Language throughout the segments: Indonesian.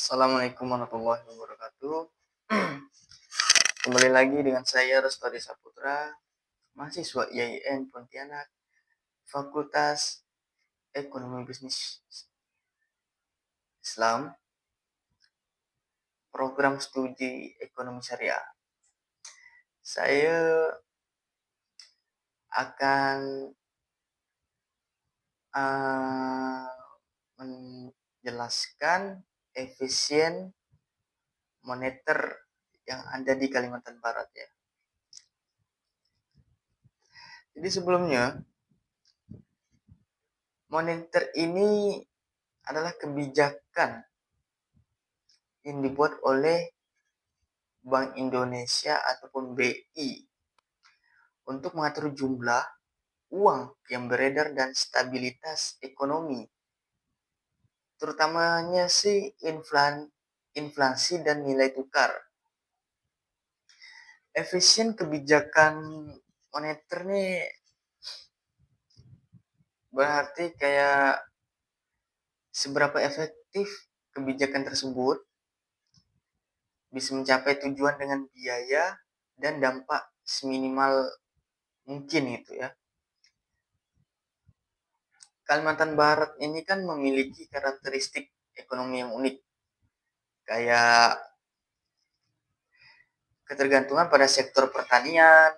Assalamualaikum warahmatullahi wabarakatuh. Kembali lagi dengan saya Restari Saputra, mahasiswa IAIN Pontianak, Fakultas Ekonomi Bisnis Islam, Program Studi Ekonomi Syariah. Saya akan menjelaskan efisien moneter yang ada di Kalimantan Barat ya. Jadi sebelumnya, moneter ini adalah kebijakan yang dibuat oleh Bank Indonesia ataupun BI untuk mengatur jumlah uang yang beredar dan stabilitas ekonomi, terutamanya sih inflasi dan nilai tukar. Efisien kebijakan moneter nih berarti kayak seberapa efektif kebijakan tersebut bisa mencapai tujuan dengan biaya dan dampak seminimal mungkin itu ya. Kalimantan Barat ini kan memiliki karakteristik ekonomi yang unik, kayak ketergantungan pada sektor pertanian,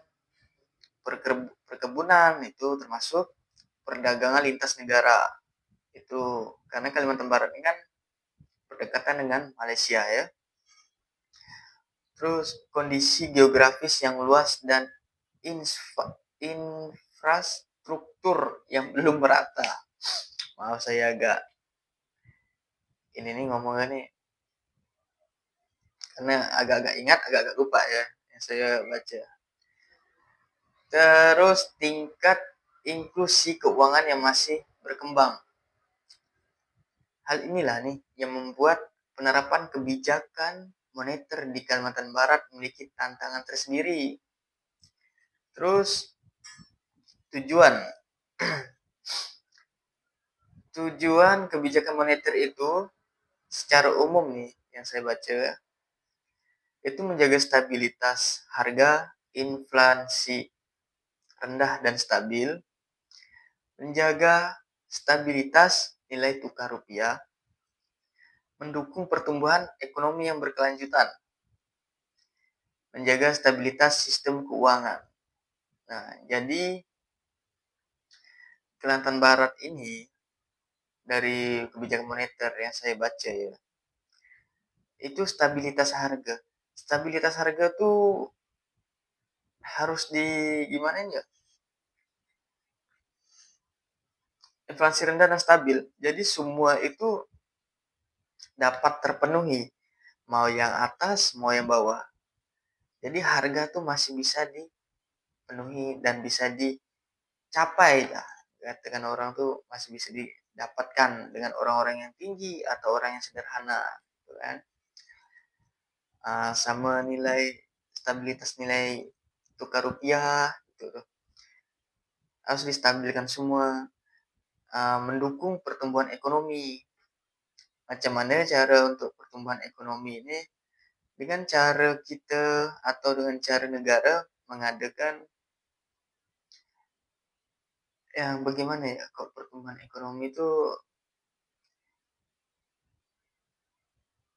perkebunan, itu termasuk perdagangan lintas negara. Itu karena Kalimantan Barat ini kan berdekatan dengan Malaysia ya. Terus kondisi geografis yang luas dan infrastruktur yang belum merata. Maaf saya agak ini nih ngomongnya nih karena agak-agak ingat, agak-agak lupa ya yang saya baca. Terus tingkat inklusi keuangan yang masih berkembang. Hal inilah nih yang membuat penerapan kebijakan moneter di Kalimantan Barat memiliki tantangan tersendiri. Terus tujuan kebijakan moneter itu secara umum nih yang saya baca itu menjaga stabilitas harga, inflasi rendah dan stabil, menjaga stabilitas nilai tukar rupiah, mendukung pertumbuhan ekonomi yang berkelanjutan, menjaga stabilitas sistem keuangan. Nah, jadi Kalimantan Barat ini dari kebijakan moneter yang saya baca ya, itu stabilitas harga. Stabilitas harga tuh harus gimana ya? Inflasi rendah dan stabil. Jadi semua itu dapat terpenuhi, mau yang atas, mau yang bawah. Jadi harga tuh masih bisa dipenuhi dan bisa dicapai lah. Katakan orang tuh masih bisa didapatkan dengan orang-orang yang tinggi atau orang yang sederhana, gitu kan? Sama stabilitas nilai tukar rupiah, gitu. Harus distabilkan semua. Mendukung pertumbuhan ekonomi. Macam mana cara untuk pertumbuhan ekonomi ini? Dengan cara kita atau dengan cara negara mengadakan yang bagaimana ya, kalau pertumbuhan ekonomi itu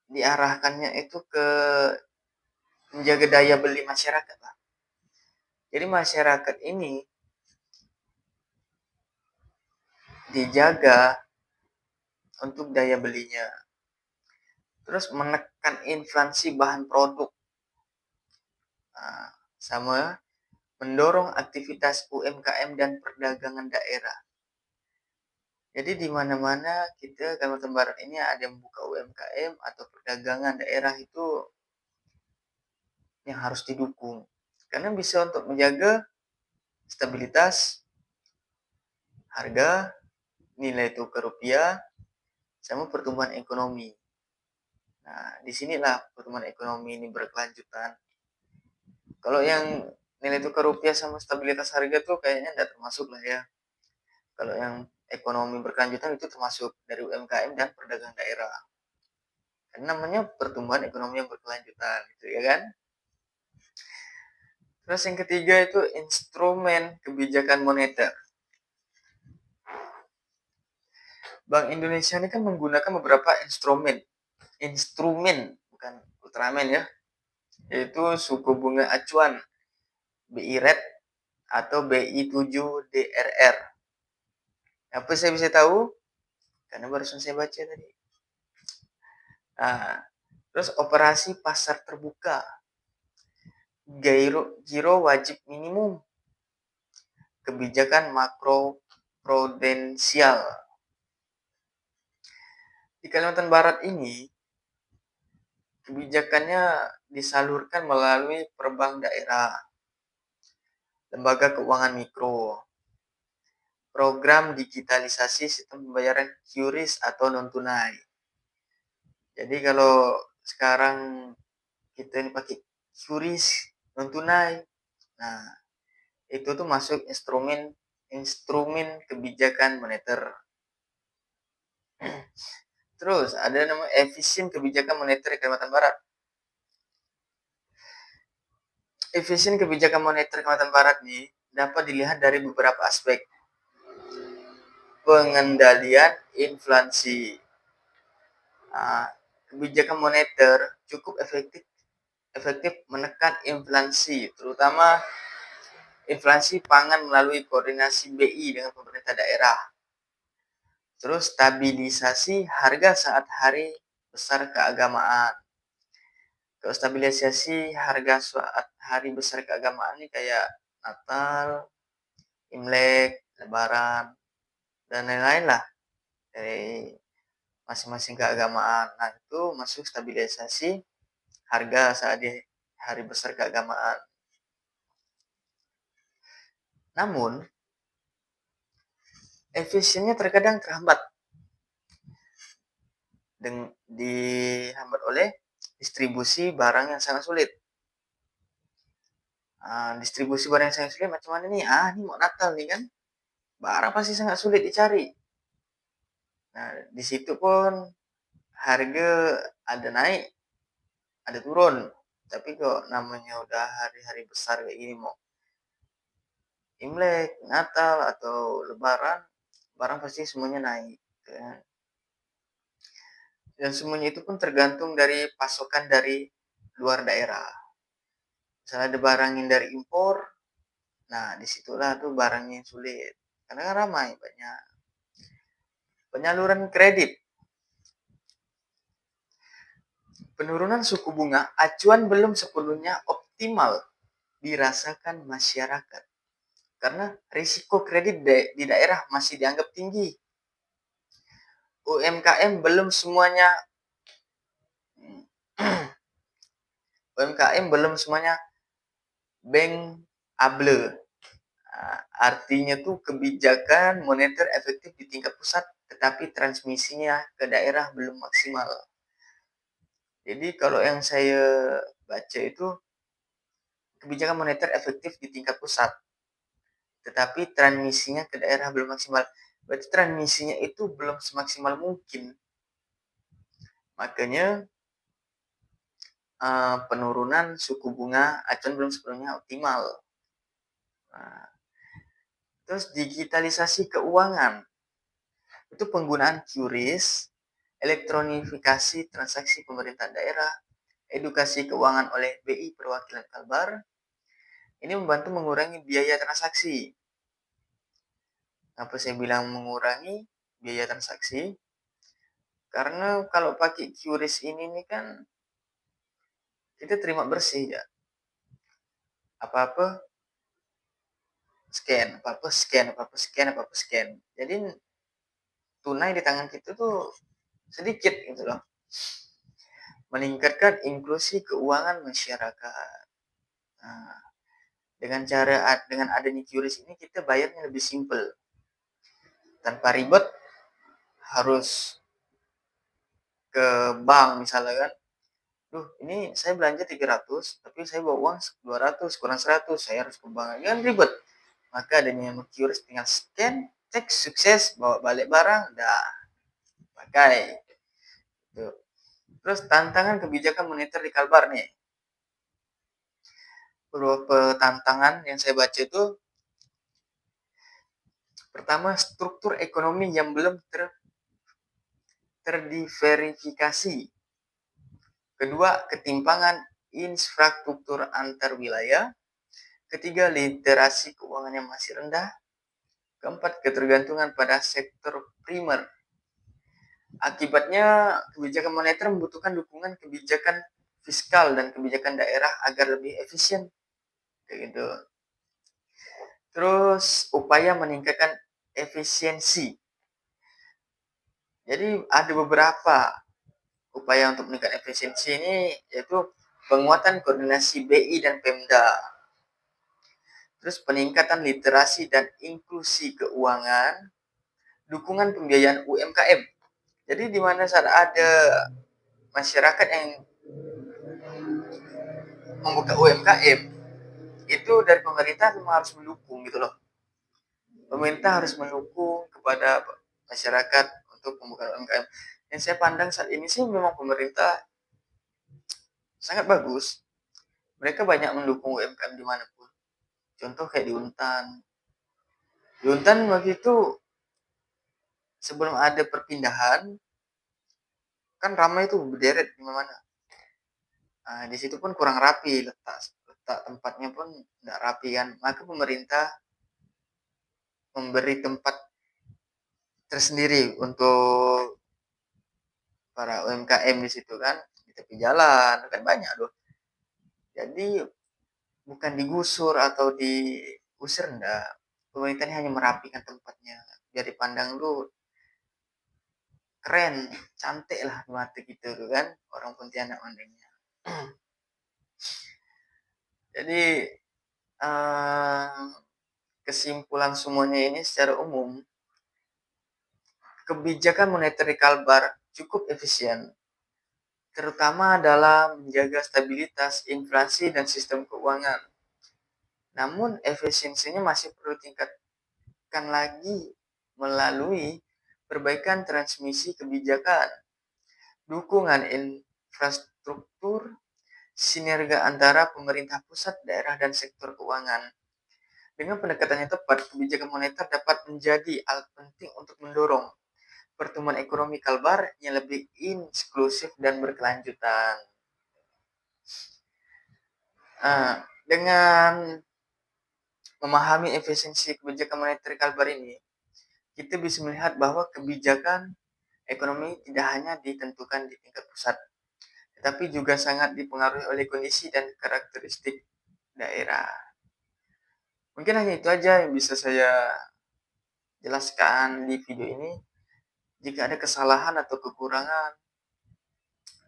diarahkannya itu ke menjaga daya beli masyarakat lah. Jadi masyarakat ini dijaga untuk daya belinya. Terus menekan inflasi bahan produk. Sama mendorong aktivitas UMKM dan perdagangan daerah. Jadi di mana-mana kita Kalimantan Barat ini ada yang buka UMKM atau perdagangan daerah itu yang harus didukung. Karena bisa untuk menjaga stabilitas harga, nilai tukar rupiah, sama pertumbuhan ekonomi. Nah, disinilah pertumbuhan ekonomi ini berkelanjutan. Kalau yang nilai tukar rupiah sama stabilitas harga tuh kayaknya tidak termasuk lah ya. Kalau yang ekonomi berkelanjutan itu termasuk dari UMKM dan perdagangan daerah. namanya pertumbuhan ekonomi yang berkelanjutan gitu ya kan. Terus yang ketiga itu instrumen kebijakan moneter. Bank Indonesia ini kan menggunakan beberapa instrumen bukan Ultraman ya, yaitu suku bunga acuan, BI rate atau BI 7 DRR. Apa saya bisa tahu? Karena barusan saya baca tadi. Nah, terus operasi pasar terbuka, giro wajib minimum, kebijakan makro prudensial. Di Kalimantan Barat ini, kebijakannya disalurkan melalui perbank daerah, lembaga keuangan mikro, program digitalisasi sistem pembayaran QRIS atau non-tunai. Jadi kalau sekarang kita ini pakai QRIS non-tunai, nah itu tuh masuk instrumen kebijakan moneter. Terus ada nama efisien kebijakan moneter di Kalimantan Barat. Efisien kebijakan moneter Kalimantan Barat nih dapat dilihat dari beberapa aspek. Pengendalian inflasi. Nah, kebijakan moneter cukup efektif menekan inflasi, terutama inflasi pangan melalui koordinasi BI dengan pemerintah daerah. Terus stabilisasi harga saat hari besar keagamaan. Kalau stabilisasi harga saat hari besar keagamaan ini kayak Natal, Imlek, Lebaran, dan lain-lain lah dari masing-masing keagamaan. Nah, itu masuk stabilisasi harga saat di hari besar keagamaan. Namun, efisiennya terkadang terhambat dihambat oleh distribusi barang yang sangat sulit. Distribusi barang yang sangat sulit macam mana nih? Ini mau Natal nih kan, barang pasti sangat sulit dicari. Nah, di situ pun harga ada naik, ada turun. Tapi kok namanya udah hari-hari besar kayak gini, mau Imlek, Natal atau Lebaran, barang pasti semuanya naik. Kan? Dan semuanya itu pun tergantung dari pasokan dari luar daerah. Misalnya ada barang yang dari impor, nah disitulah tuh barangnya yang sulit. Karena kan ramai banyak. Penyaluran kredit. Penurunan suku bunga acuan belum sepenuhnya optimal dirasakan masyarakat. Karena risiko kredit di daerah masih dianggap tinggi. UMKM belum semuanya UMKM belum semuanya bankable. Artinya tuh kebijakan moneter efektif di tingkat pusat, tetapi transmisinya ke daerah belum maksimal. Jadi kalau yang saya baca itu kebijakan moneter efektif di tingkat pusat, tetapi transmisinya ke daerah belum maksimal. Berarti transmisinya itu belum semaksimal mungkin. Makanya penurunan suku bunga acuan belum sepenuhnya optimal. Nah, terus digitalisasi keuangan. Itu penggunaan QRIS, elektronifikasi transaksi pemerintah daerah, edukasi keuangan oleh BI Perwakilan Kalbar. Ini membantu mengurangi biaya transaksi. Kenapa saya bilang mengurangi biaya transaksi? Karena kalau pakai QRIS ini nih kan kita terima bersih ya. Apa-apa scan, apa-apa scan, apa-apa scan, apa-apa scan. Jadi tunai di tangan kita tuh sedikit gitu loh. Meningkatkan inklusi keuangan masyarakat. Nah, dengan adanya QRIS ini kita bayarnya lebih simpel. Tanpa ribet harus ke bank misalnya kan. Ini saya belanja 300, tapi saya bawa uang 200, kurang 100, saya harus ke bank. Kan ribet. Maka adanya QRIS tinggal scan, cek sukses, bawa balik barang, dah pakai. Tuh. Terus tantangan kebijakan moneter di Kalbar nih. Beberapa tantangan yang saya baca itu, pertama struktur ekonomi yang belum terdiversifikasi. Kedua, ketimpangan infrastruktur antar wilayah. Ketiga, literasi keuangan yang masih rendah. Keempat, ketergantungan pada sektor primer. Akibatnya, kebijakan moneter membutuhkan dukungan kebijakan fiskal dan kebijakan daerah agar lebih efisien. Kayak gitu. Terus, upaya meningkatkan efisiensi. Jadi, ada beberapa upaya untuk meningkatkan efisiensi ini, yaitu penguatan koordinasi BI dan Pemda. Terus peningkatan literasi dan inklusi keuangan, dukungan pembiayaan UMKM. Jadi di mana saat ada masyarakat yang membuka UMKM, itu dari pemerintah memang harus mendukung gitu loh. Pemerintah harus mendukung kepada masyarakat untuk membuka UMKM. Yang saya pandang saat ini sih memang pemerintah sangat bagus. Mereka banyak mendukung UMKM dimanapun. Contoh kayak di Untan. Di Untan waktu itu sebelum ada perpindahan, kan ramai tuh berderet di mana. Nah, di situ pun kurang rapi, letak tempatnya pun nggak rapi kan. Maka pemerintah memberi tempat tersendiri untuk para UMKM di situ kan, di tepi jalan kan banyak loh. Jadi bukan digusur atau diusir enggak. Pemerintah ini hanya merapikan tempatnya biar dipandang lu keren, cantik lah di mata gitu kan, orang Pontianak mandangnya. Jadi kesimpulan semuanya ini secara umum, kebijakan moneter Kalbar cukup efisien, terutama dalam menjaga stabilitas inflasi dan sistem keuangan. Namun efisiensinya masih perlu tingkatkan lagi melalui perbaikan transmisi kebijakan, dukungan infrastruktur, sinergi antara pemerintah pusat, daerah, dan sektor keuangan. Dengan pendekatannya tepat, kebijakan moneter dapat menjadi alat penting untuk mendorong pertumbuhan ekonomi Kalbar yang lebih inklusif dan berkelanjutan. Dengan memahami efisiensi kebijakan moneter Kalbar ini, kita bisa melihat bahwa kebijakan ekonomi tidak hanya ditentukan di tingkat pusat, tetapi juga sangat dipengaruhi oleh kondisi dan karakteristik daerah. Mungkin hanya itu aja yang bisa saya jelaskan di video ini. Jika ada kesalahan atau kekurangan,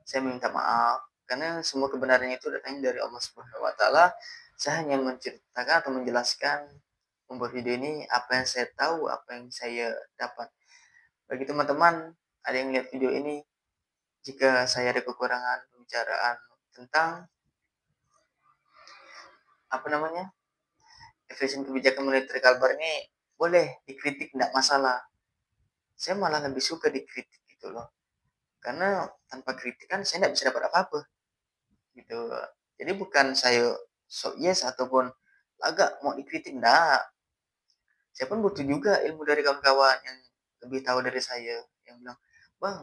saya minta maaf karena semua kebenaran itu datangnya dari Allah Subhanahu wa taala. Saya hanya menceritakan atau menjelaskan membuat video ini apa yang saya tahu, apa yang saya dapat. Bagi teman-teman ada yang lihat video ini, jika saya ada kekurangan pembicaraan tentang efisien kebijakan moneter Kalbar ini, boleh dikritik, tidak masalah. Saya malah lebih suka dikritik gitu loh, karena tanpa kritikan saya tidak bisa dapat apa-apa gitu. Jadi bukan saya so yes ataupun agak mau dikritik, enggak. Saya pun butuh juga ilmu dari kawan-kawan yang lebih tahu dari saya, yang bilang, bang,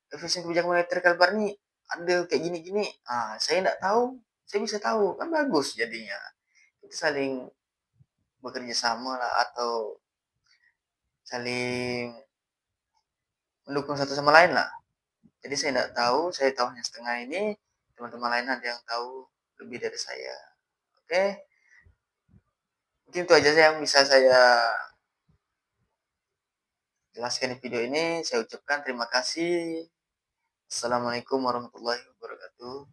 efisien kebijakan moneter Kalbar nih ada kayak gini-gini. Saya enggak tahu, saya bisa tahu, kan bagus jadinya. Itu saling bekerja sama lah, atau saling mendukung satu sama lain lah. Jadi saya tidak tahu, saya tahu hanya setengah ini, teman-teman lain ada yang tahu lebih dari saya. Oke, mungkin itu aja yang bisa saya jelaskan di video ini. Saya ucapkan terima kasih. Assalamualaikum warahmatullahi wabarakatuh.